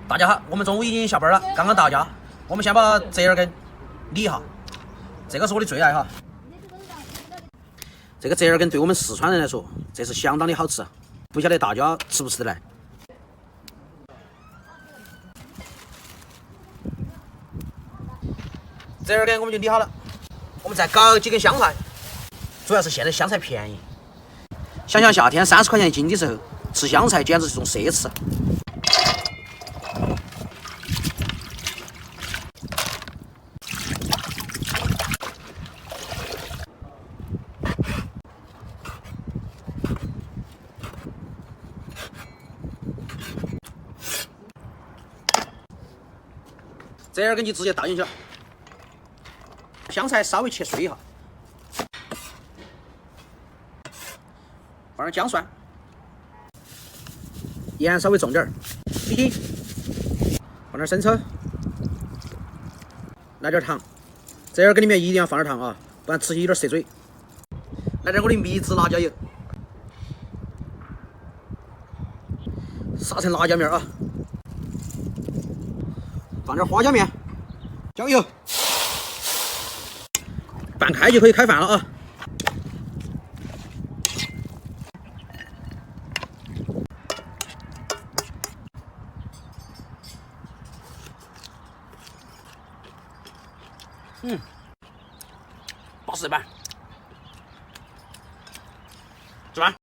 大家好，我们中午已经下班了，刚刚到家。我们先把折耳根理一下，这个是我的最爱哈。这个折耳根对我们四川人来说，这是相当的好吃，不晓得大家吃不吃得来。折耳根我们就理好了，我们再搞几根香菜，主要是现在香菜便宜。想想夏天30块钱一斤的时候，吃香菜简直是种奢侈。折耳根就直接倒进去了，香菜稍微切碎一下，放点姜蒜，盐稍微重点儿，米，放点生抽，来点糖。折耳根里面一定要放点糖啊，不然吃起有点涩嘴。来点我的秘制辣椒油，撒成辣椒面啊。放点花椒面，酱油，半开就可以开饭了啊！巴适版，吃饭。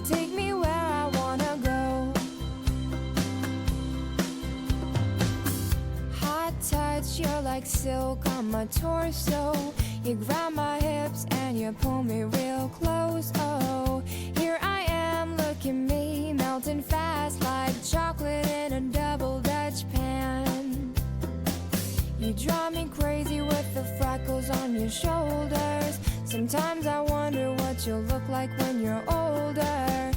Take me where I wanna go. Hot touch, you're like silk on my torso. You grab my hips and you pull me real close. Oh, here I am, look at me, melting fast like chocolate in a double Dutch pan. You drive me crazy with the freckles on your shoulders. Sometimes I wonder what you'll look like when you're older.